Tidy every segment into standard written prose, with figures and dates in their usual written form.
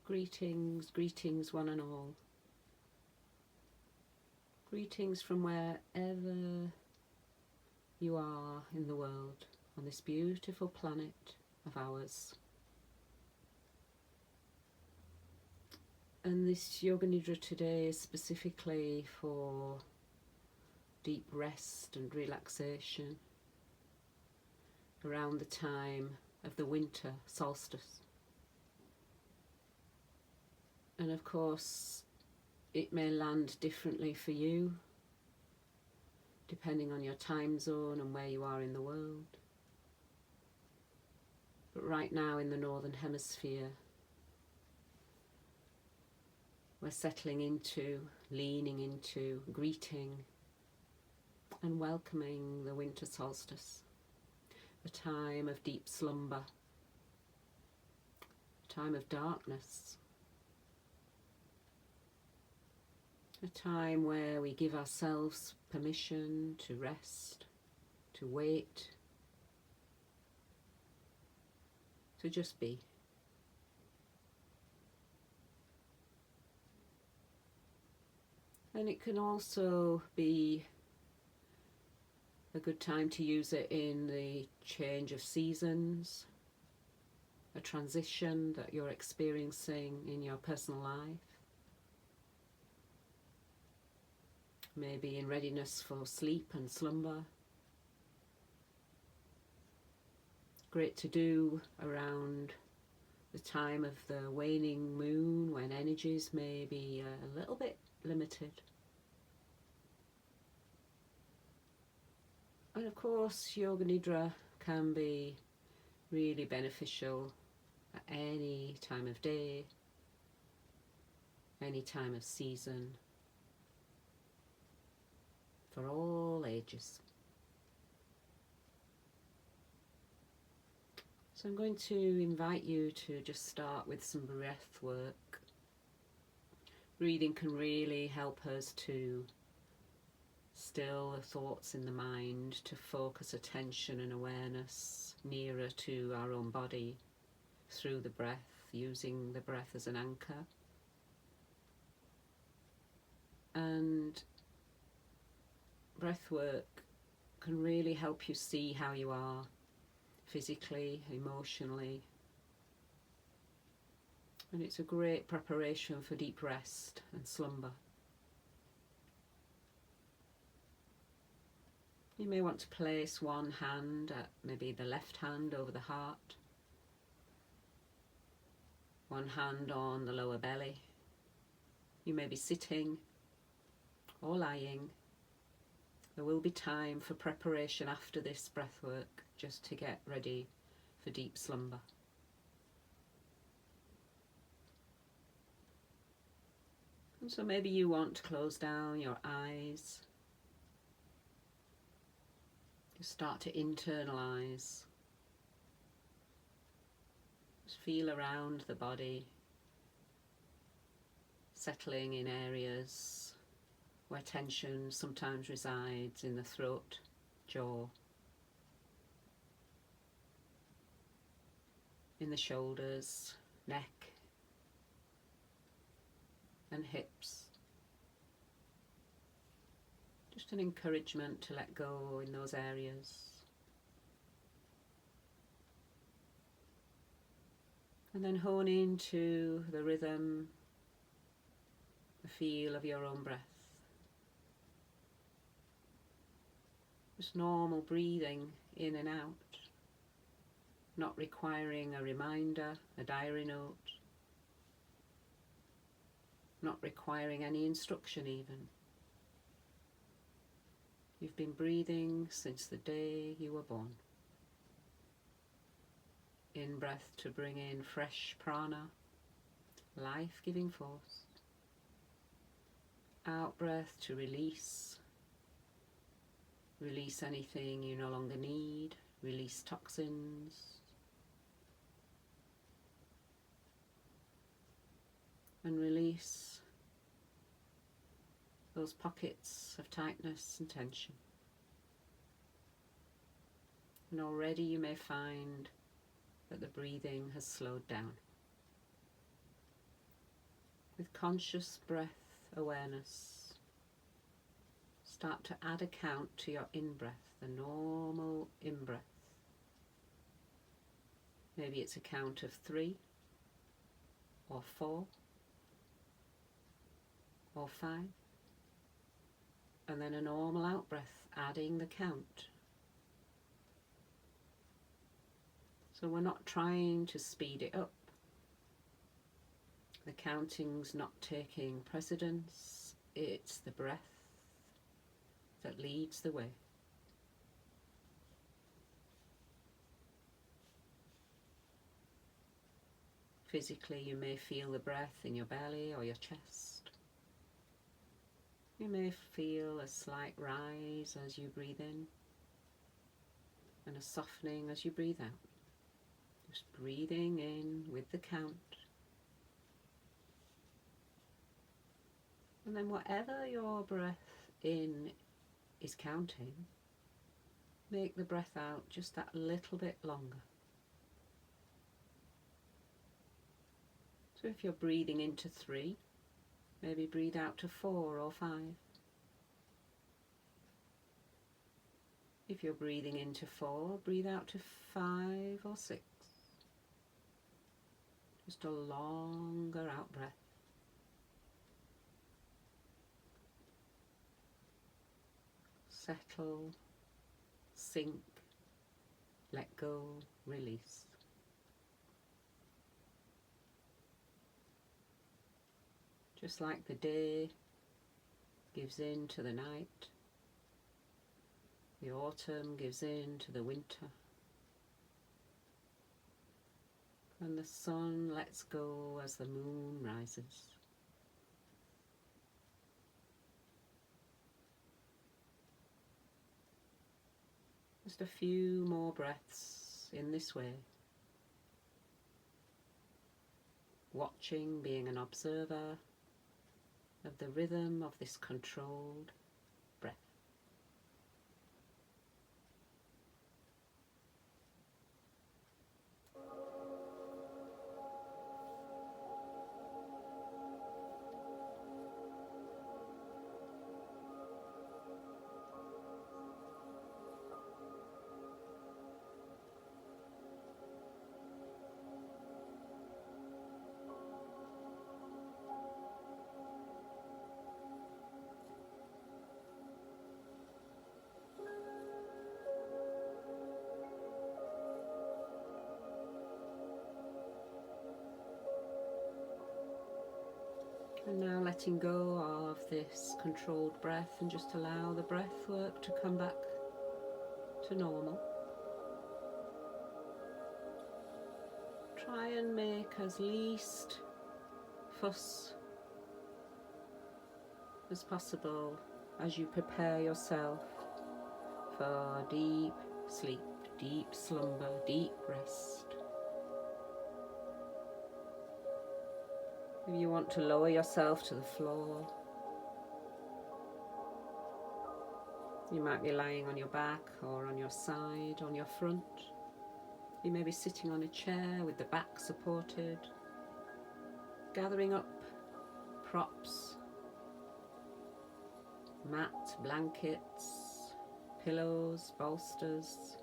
Greetings, greetings one and all. Greetings from wherever you are in the world, on this beautiful planet of ours. And this Yoga Nidra today is specifically for deep rest and relaxation around the time of the winter solstice. And of course, it may land differently for you, depending on your time zone and where you are in the world. But right now in the Northern Hemisphere, we're settling into, leaning into, greeting and welcoming the winter solstice, a time of deep slumber, a time of darkness, a time where we give ourselves permission to rest, to wait, to just be. And it can also be a good time to use it in the change of seasons, a transition that you're experiencing in your personal life. Maybe in readiness for sleep and slumber. Great to do around the time of the waning moon, when energies may be a little bit limited. And of course, Yoga Nidra can be really beneficial at any time of day, any time of season, for all ages. So I'm going to invite you to just start with some breath work. Breathing can really help us to still the thoughts in the mind, to focus attention and awareness nearer to our own body through the breath, using the breath as an anchor. And breath work can really help you see how you are physically, emotionally, and it's a great preparation for deep rest and slumber. You may want to place one hand, maybe the left hand, over the heart, one hand on the lower belly. You may be sitting or lying. There will be time for preparation after this breath work, just to get ready for deep slumber. And so maybe you want to close down your eyes. You start to internalize. Just feel around the body, settling in areas where tension sometimes resides, in the throat, jaw, in the shoulders, neck and hips. Just an encouragement to let go in those areas. And then hone into the rhythm, the feel of your own breath. Just normal breathing in and out, not requiring a reminder, a diary note, not requiring any instruction even. You've been breathing since the day you were born. In breath to bring in fresh prana, life-giving force. Out breath to release. Release anything you no longer need. Release toxins. And release those pockets of tightness and tension. And already you may find that the breathing has slowed down. With conscious breath awareness, start to add a count to your in-breath, the normal in-breath. Maybe it's a count of 3 or 4 or 5, and then a normal out-breath, adding the count. So we're not trying to speed it up. The counting's not taking precedence, it's the breath that leads the way. Physically, you may feel the breath in your belly or your chest. You may feel a slight rise as you breathe in and a softening as you breathe out. Just breathing in with the count. And then whatever your breath in is counting, make the breath out just that little bit longer. So if you're breathing into 3, maybe breathe out to 4 or 5. If you're breathing into 4, breathe out to 5 or 6. Just a longer out breath. Settle, sink, let go, release. Just like the day gives in to the night, the autumn gives in to the winter, and the sun lets go as the moon rises. Just a few more breaths in this way, watching, being an observer of the rhythm of this controlled breath. And now letting go of this controlled breath, and just allow the breath work to come back to normal. Try and make as least fuss as possible as you prepare yourself for deep sleep, deep slumber, deep rest. If you want to lower yourself to the floor, you might be lying on your back or on your side, on your front. You may be sitting on a chair with the back supported, gathering up props, mat, blankets, pillows, bolsters,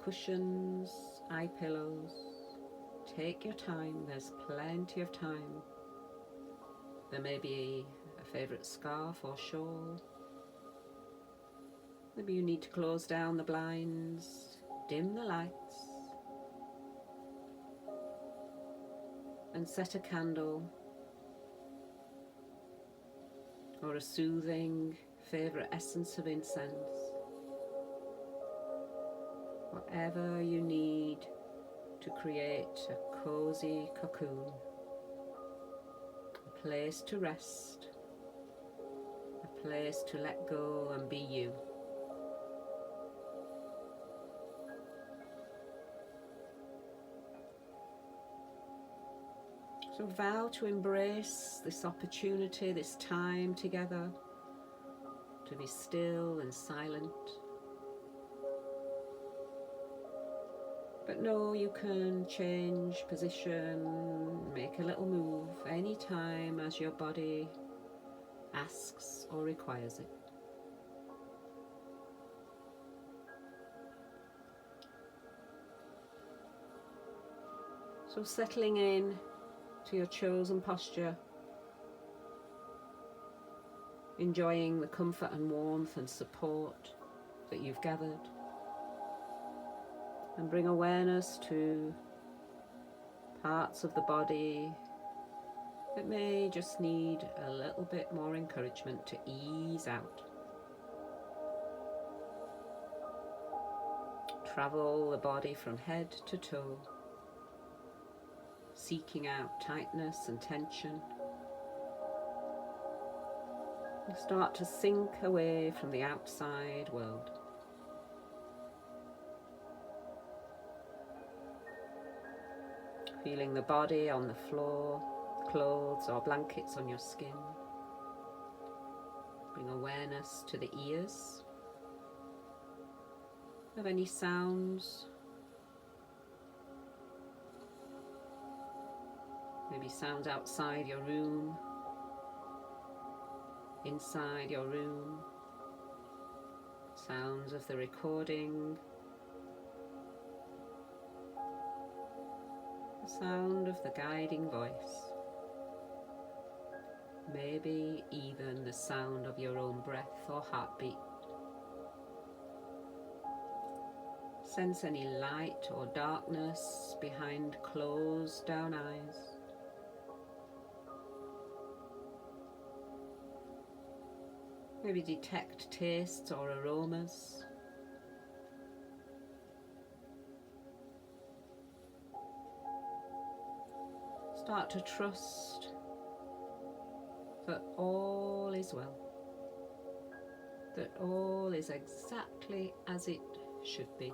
cushions, eye pillows. Take your time, there's plenty of time. There may be a favourite scarf or shawl. Maybe you need to close down the blinds, dim the lights, and set a candle or a soothing favourite essence of incense. Whatever you need to create a cosy cocoon, a place to rest, a place to let go and be you. So vow to embrace this opportunity, this time together, to be still and silent. But know you can change position, make a little move anytime as your body asks or requires it. So settling in to your chosen posture, enjoying the comfort and warmth and support that you've gathered, and bring awareness to parts of the body that may just need a little bit more encouragement to ease out. Travel the body from head to toe, seeking out tightness and tension. And start to sink away from the outside world. Feeling the body on the floor, clothes or blankets on your skin. Bring awareness to the ears of any sounds. Maybe sounds outside your room, inside your room, sounds of the recording, the sound of the guiding voice, maybe even the sound of your own breath or heartbeat. Sense any light or darkness behind closed down eyes. Maybe detect tastes or aromas. Start to trust that all is well, that all is exactly as it should be.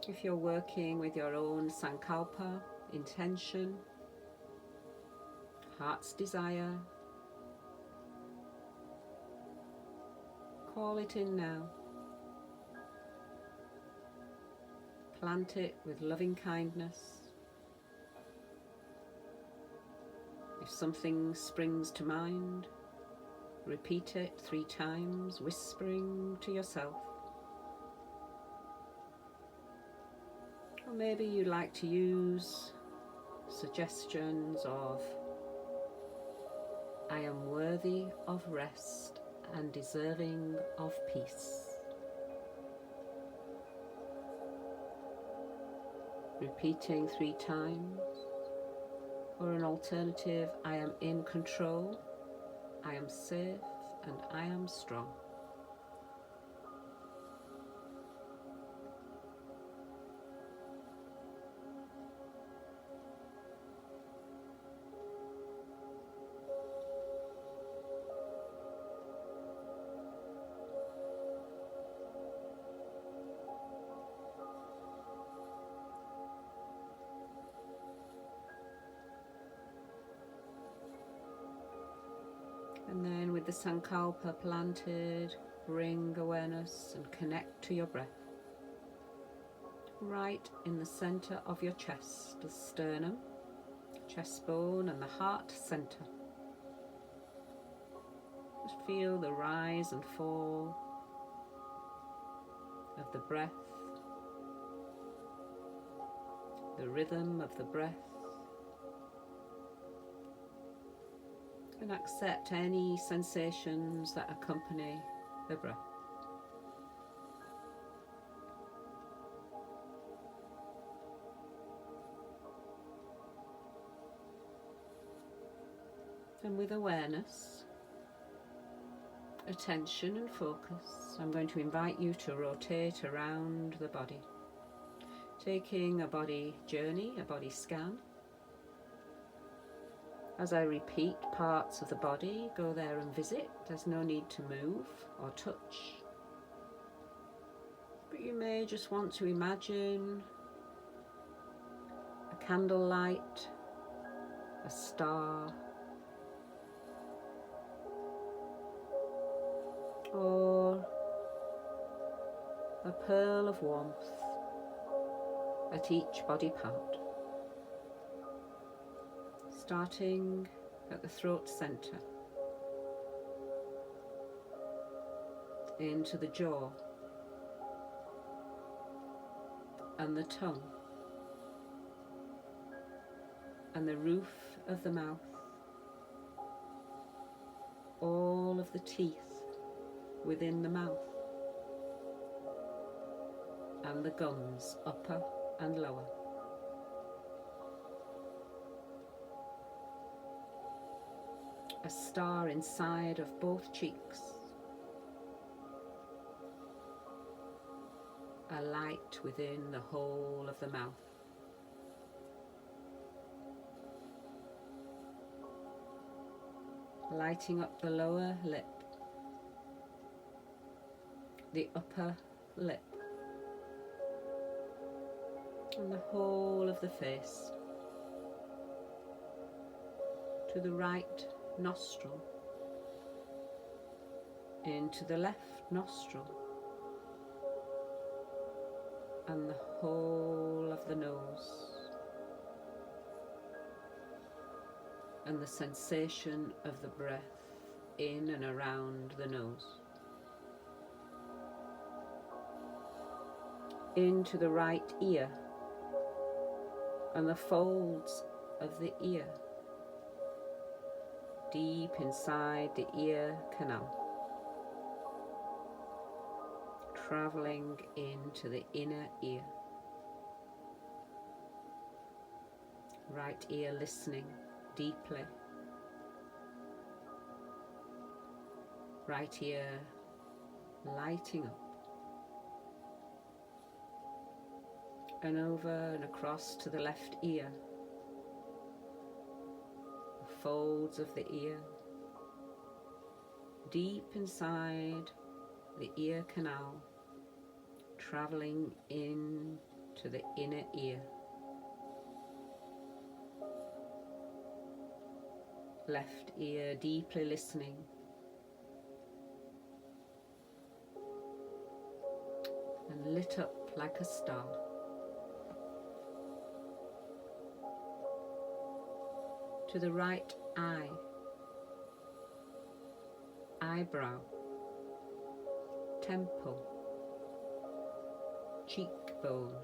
If you're working with your own sankalpa, intention, heart's desire, call it in now. Plant it with loving kindness. If something springs to mind, repeat it 3 times, whispering to yourself. Or maybe you'd like to use suggestions of, I am worthy of rest and deserving of peace. Repeating 3 times. Or an alternative, I am in control, I am safe, and I am strong. And then with the sankalpa planted, bring awareness and connect to your breath. Right in the center of your chest, the sternum, chest bone and the heart center. Just feel the rise and fall of the breath, the rhythm of the breath. And accept any sensations that accompany the breath. And with awareness, attention and focus, I'm going to invite you to rotate around the body, taking a body journey, a body scan. As I repeat parts of the body, go there and visit. There's no need to move or touch. But you may just want to imagine a candlelight, a star, or a pearl of warmth at each body part, starting at the throat centre, into the jaw and the tongue and the roof of the mouth, all of the teeth within the mouth, and the gums, upper and lower. A star inside of both cheeks, a light within the whole of the mouth. Lighting up the lower lip, the upper lip, and the whole of the face, to the right nostril, into the left nostril, and the whole of the nose, and the sensation of the breath in and around the nose. Into the right ear and the folds of the ear, deep inside the ear canal, travelling into the inner ear. Right ear listening deeply. Right ear lighting up. And over and across to the left ear. The folds of the ear. Deep inside the ear canal, travelling into the inner ear. Left ear deeply listening. And lit up like a star. To the right eye, eyebrow, temple, cheekbone,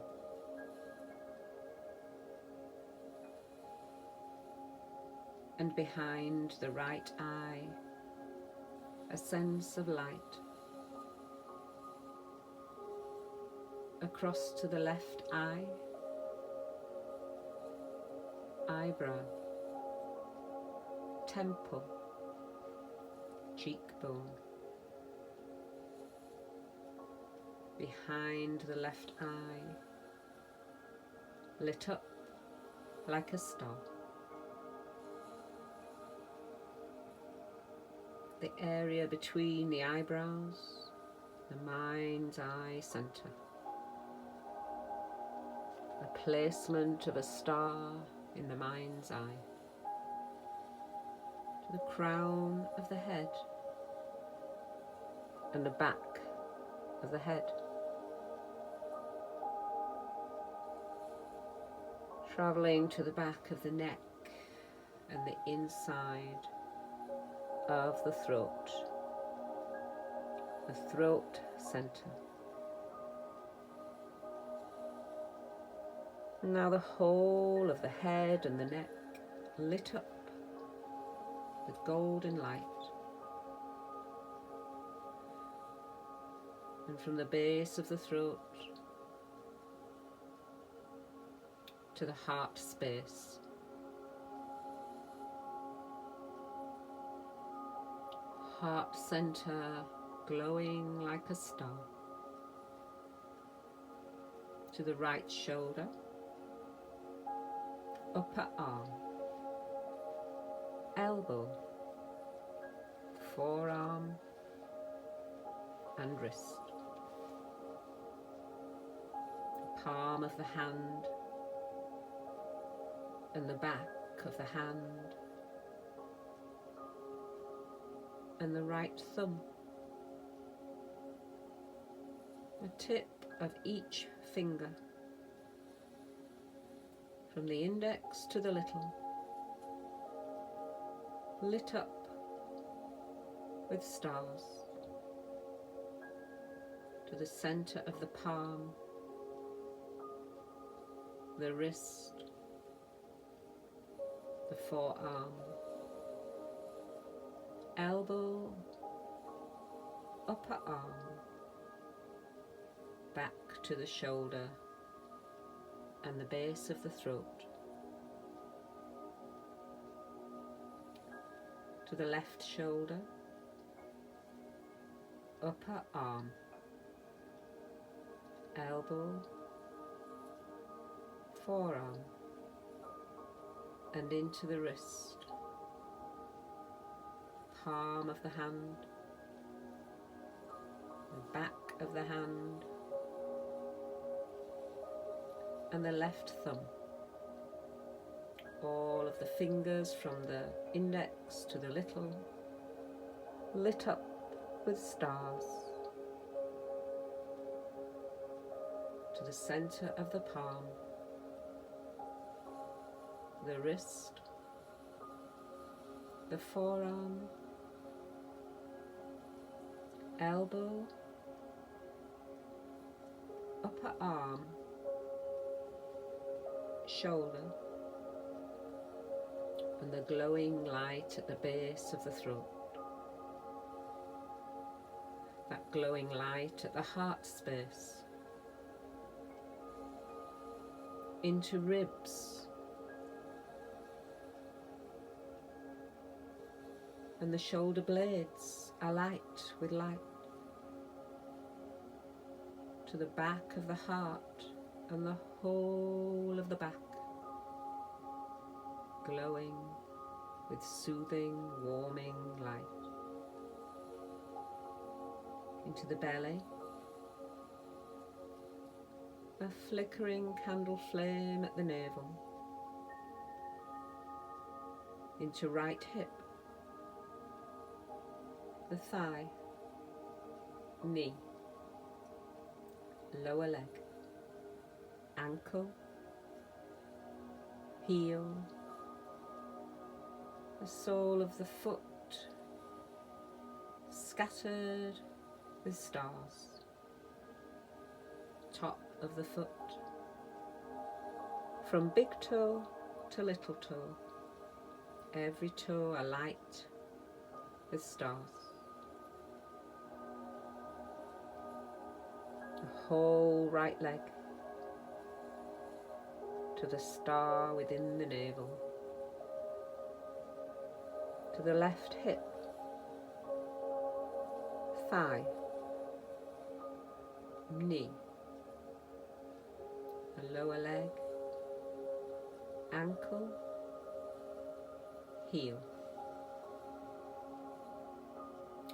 and behind the right eye, a sense of light. Across to the left eye, eyebrow, temple, cheekbone. Behind the left eye, lit up like a star. The area between the eyebrows, the mind's eye centre. The placement of a star in the mind's eye. To the crown of the head and the back of the head. Travelling to the back of the neck and the inside of the throat centre. Now the whole of the head and the neck lit up with golden light. And from the base of the throat to the heart space, heart centre glowing like a star. To the right shoulder, upper arm, elbow, forearm and wrist. The palm of the hand and the back of the hand and the right thumb the tip of each finger, from the index to the little, lit up with stars, to the centre of the palm, the wrist, the forearm, elbow, upper arm, back to the shoulder and the base of the throat, to the left shoulder, upper arm, elbow, forearm, and into the wrist, palm of the hand, the back of the hand, and the left thumb. All of the fingers from the index to the little, lit up with stars, to the centre of the palm, the wrist, the forearm, elbow, upper arm, shoulder, and the glowing light at the base of the throat. That glowing light at the heart space, into ribs, and the shoulder blades alight with light, to the back of the heart and the whole of the back, glowing with soothing, warming light, into the belly, a flickering candle flame at the navel, into right hip, the thigh, knee, lower leg, ankle, heel, the sole of the foot, scattered with stars, top of the foot, from big toe to little toe, every toe alight with stars. The whole right leg, to the star within the navel, to the left hip, thigh, knee, the lower leg, ankle, heel,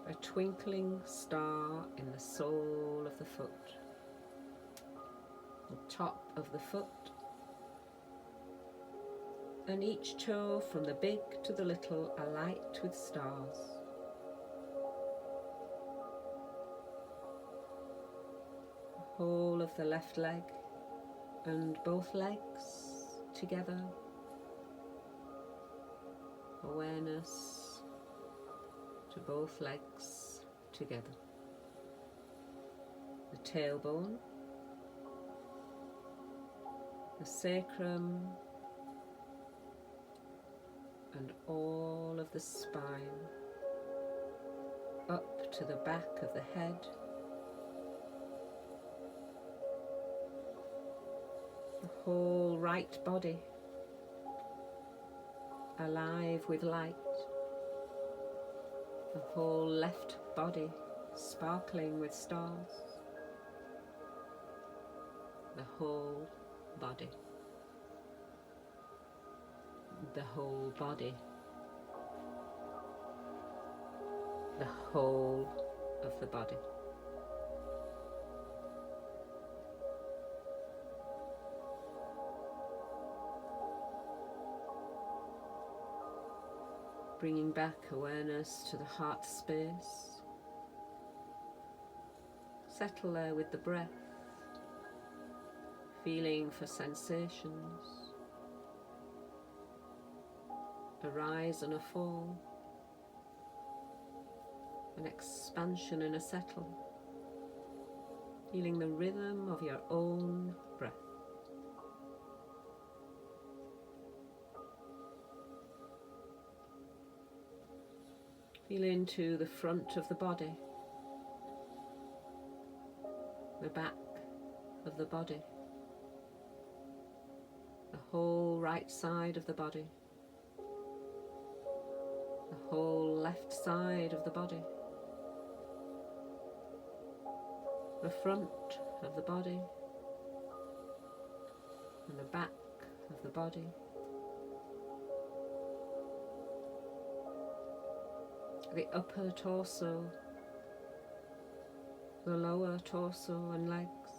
a twinkling star in the sole of the foot, the top of the foot, and each toe from the big to the little alight with stars. The whole of the left leg and both legs together. Awareness to both legs together. The tailbone, the sacrum, and all of the spine, up to the back of the head, the whole right body, alive with light, the whole left body sparkling with stars, the whole body. The whole body, the whole of the body. Bringing back awareness to the heart space, settle there with the breath, feeling for sensations, a rise and a fall, an expansion and a settle, feeling the rhythm of your own breath. Feel into the front of the body, the back of the body, the whole right side of the body, the whole left side of the body, the front of the body, and the back of the body. The upper torso, the lower torso and legs,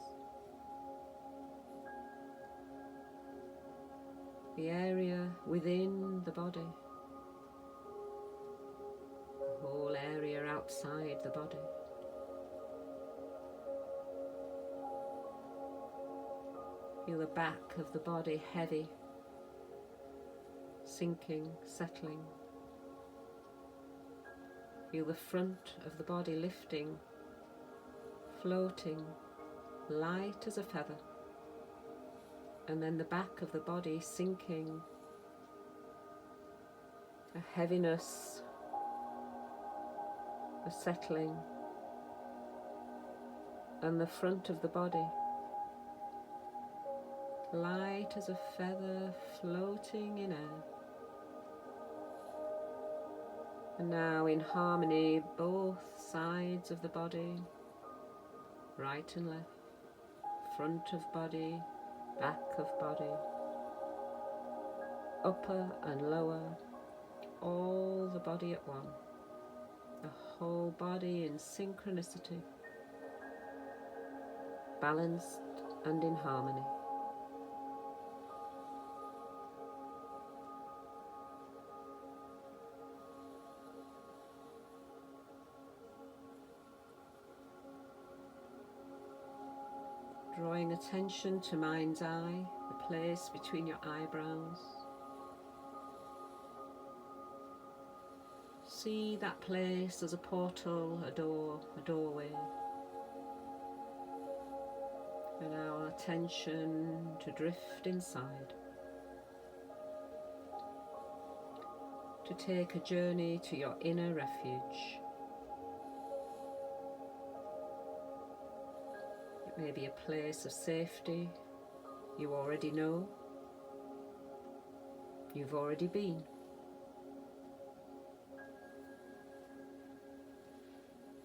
the area within the body, the whole area outside the body. Feel the back of the body heavy, sinking, settling. Feel the front of the body lifting, floating, light as a feather. And then the back of the body sinking, a heaviness, a settling. And the front of the body, light as a feather, floating in air. And now in harmony, both sides of the body, right and left, front of body, back of body, upper and lower, all the body at one, the whole body in synchronicity, balanced and in harmony. Drawing attention to mind's eye, the place between your eyebrows. See that place as a portal, a door, a doorway. And our attention to drift inside. To take a journey to your inner refuge. Maybe a place of safety you already know, you've already been.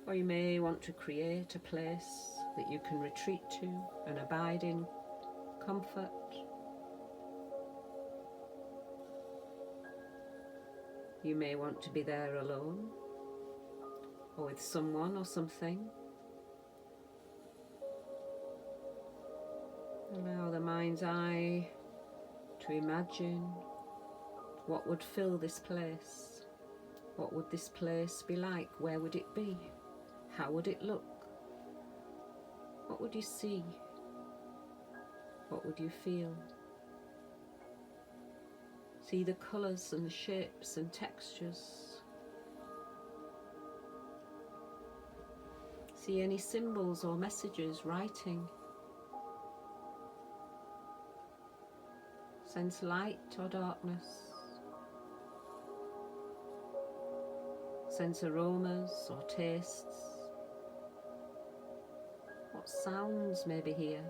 Or you may want to create a place that you can retreat to and abide in comfort. You may want to be there alone, or with someone or something. Allow the mind's eye to imagine what would fill this place. What would this place be like? Where would it be? How would it look? What would you see? What would you feel? See the colours and the shapes and textures. See any symbols or messages, writing. Sense light or darkness. Sense aromas or tastes. What sounds may be here?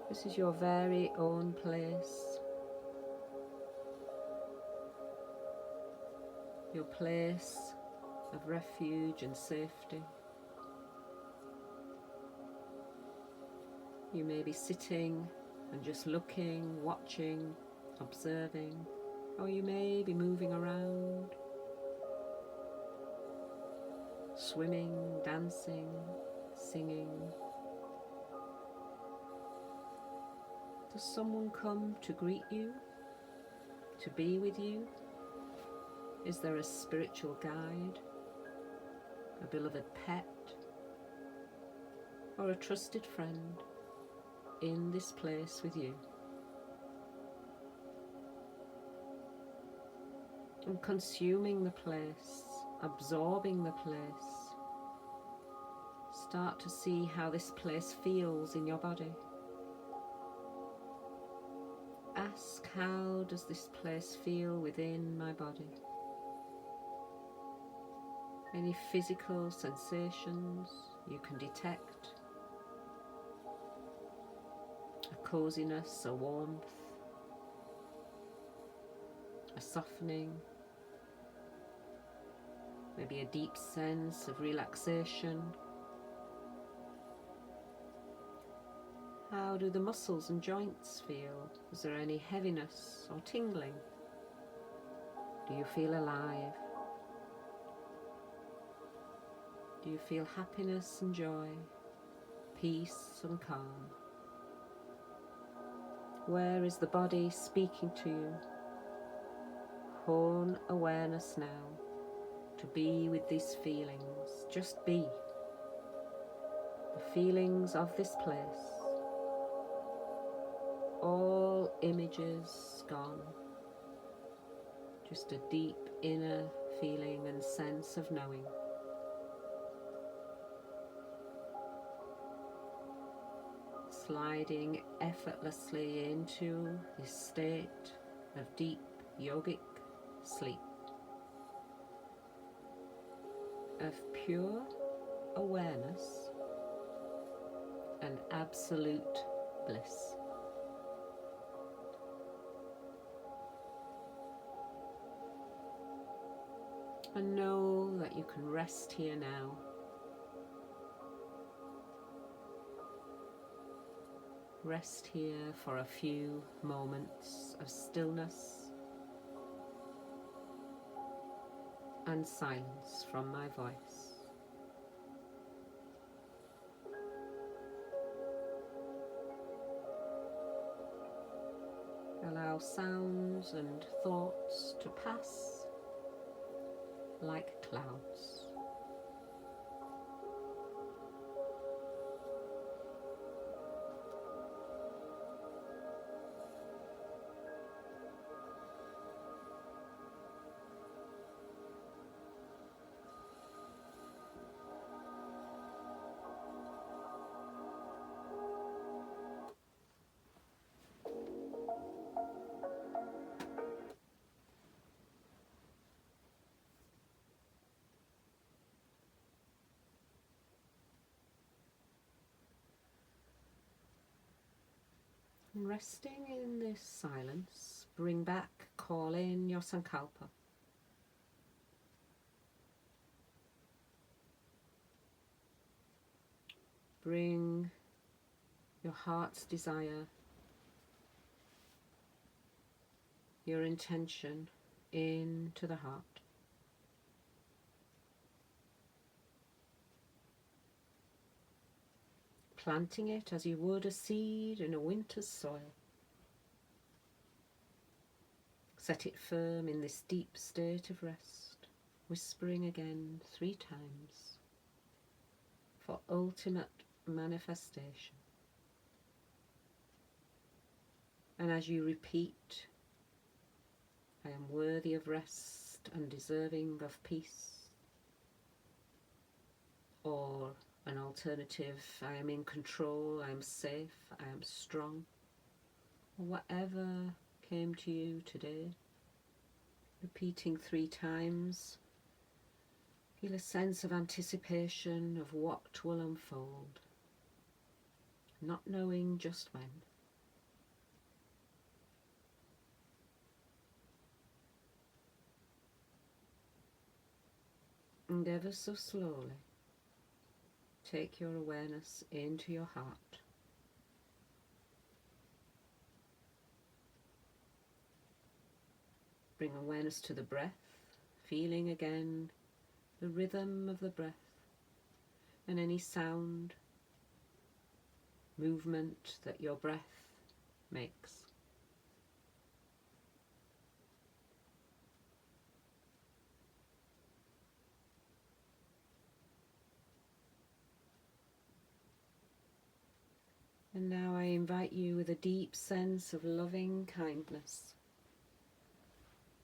This is your very own place. Your place of refuge and safety. You may be sitting and just looking, watching, observing, or you may be moving around, swimming, dancing, singing. Does someone come to greet you, to be with you? Is there a spiritual guide? a beloved pet, or a trusted friend in this place with you. And consuming the place, absorbing the place. Start to see how this place feels in your body. Ask, how does this place feel within my body? Any physical sensations you can detect? A coziness, a warmth, a softening, maybe a deep sense of relaxation. How do the muscles and joints feel? Is there any heaviness or tingling? Do you feel alive? Do you feel happiness and joy, peace and calm? Where is the body speaking to you? Hone awareness now to be with these feelings. Just be. The feelings of this place. All images gone. Just a deep inner feeling and sense of knowing. Sliding effortlessly into this state of deep yogic sleep, of pure awareness and absolute bliss. And know that you can rest here now. Rest here for a few moments of stillness and silence from my voice. Allow sounds and thoughts to pass like clouds. And resting in this silence, bring back, call in your sankalpa. Bring your heart's desire, your intention into the heart. Planting it as you would a seed in a winter's soil. Set it firm in this deep state of rest, whispering again 3 times for ultimate manifestation. And as you repeat, I am worthy of rest and deserving of peace, or an alternative, I am in control, I am safe, I am strong, or whatever came to you today, repeating 3 times, feel a sense of anticipation of what will unfold, not knowing just when. And ever so slowly, take your awareness into your heart. Bring awareness to the breath, feeling again the rhythm of the breath and any sound, movement that your breath makes. And now I invite you with a deep sense of loving kindness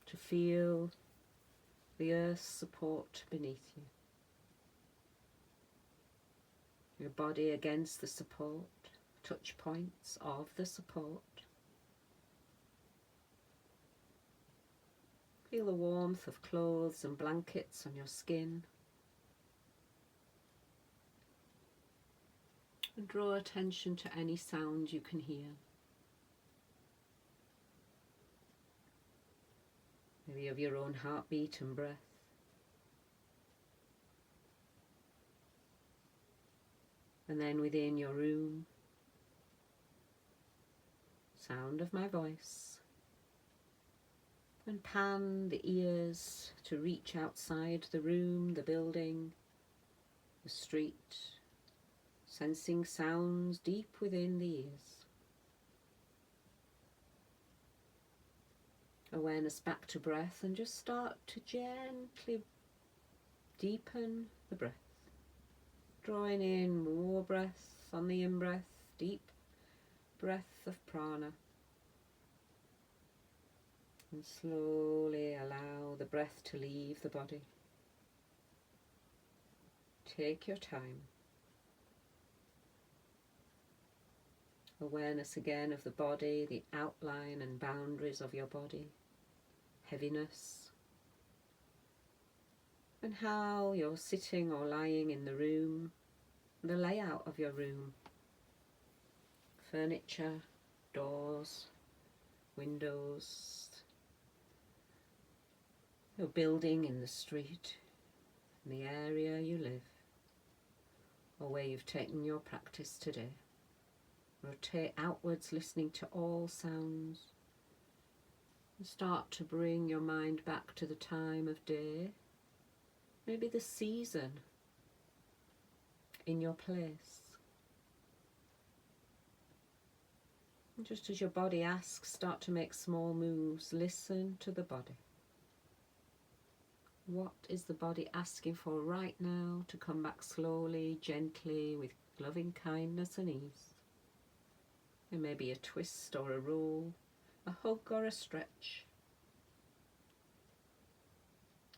to feel the earth's support beneath you. Your body against the support, touch points of the support. Feel the warmth of clothes and blankets on your skin. And draw attention to any sound you can hear. Maybe of your own heartbeat and breath. And then within your room, sound of my voice. And pan the ears to reach outside the room, the building, the street, sensing sounds deep within the ears. Awareness back to breath, and just start to gently deepen the breath. Drawing in more breath on the in-breath, deep breath of prana. And slowly allow the breath to leave the body. Take your time. Awareness again of the body, the outline and boundaries of your body, heaviness, and how you're sitting or lying in the room, the layout of your room, furniture, doors, windows, your building in the street, in the area you live, or where you've taken your practice today. Rotate outwards, listening to all sounds, and start to bring your mind back to the time of day, maybe the season in your place. And just as your body asks, start to make small moves. Listen to the body. What is the body asking for right now to come back slowly, gently, with loving kindness and ease? There may be a twist or a roll, a hug or a stretch.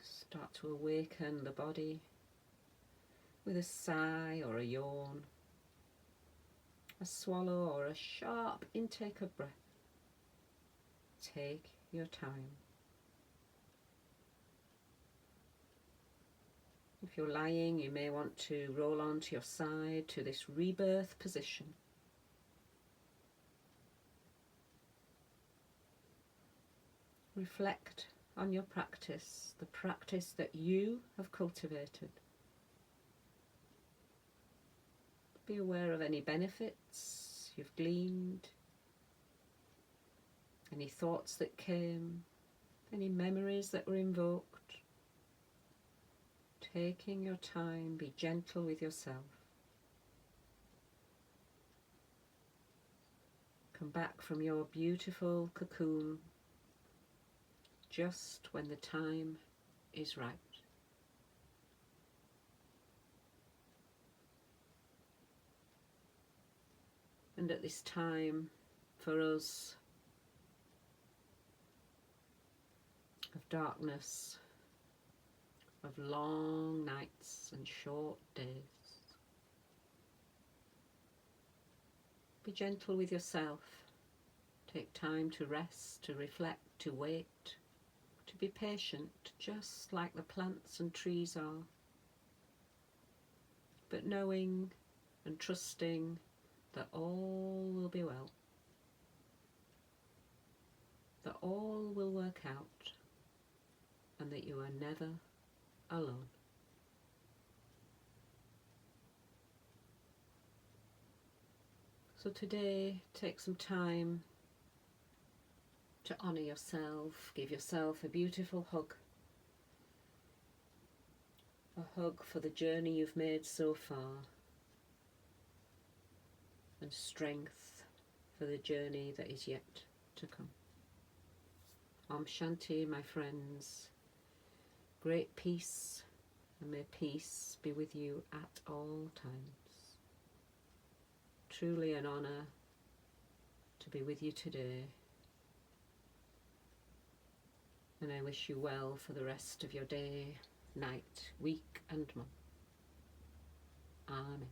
Start to awaken the body with a sigh or a yawn, a swallow or a sharp intake of breath. Take your time. If you're lying, you may want to roll onto your side to this rebirth position. Reflect on your practice, the practice that you have cultivated. Be aware of any benefits you've gleaned, any thoughts that came, any memories that were invoked. Taking your time, be gentle with yourself. Come back from your beautiful cocoon just when the time is right. And at this time, for us, of darkness, of long nights and short days, be gentle with yourself. Take time to rest, to reflect, to wait, to be patient, just like the plants and trees are, but knowing and trusting that all will be well, that all will work out, and that you are never alone. So today, take some time to honour yourself. Give yourself a beautiful hug. A hug for the journey you've made so far, and strength for the journey that is yet to come. Om Shanti, my friends. Great peace, and may peace be with you at all times. truly an honour to be with you today, and I wish you well for the rest of your day, night, week and month. Amen.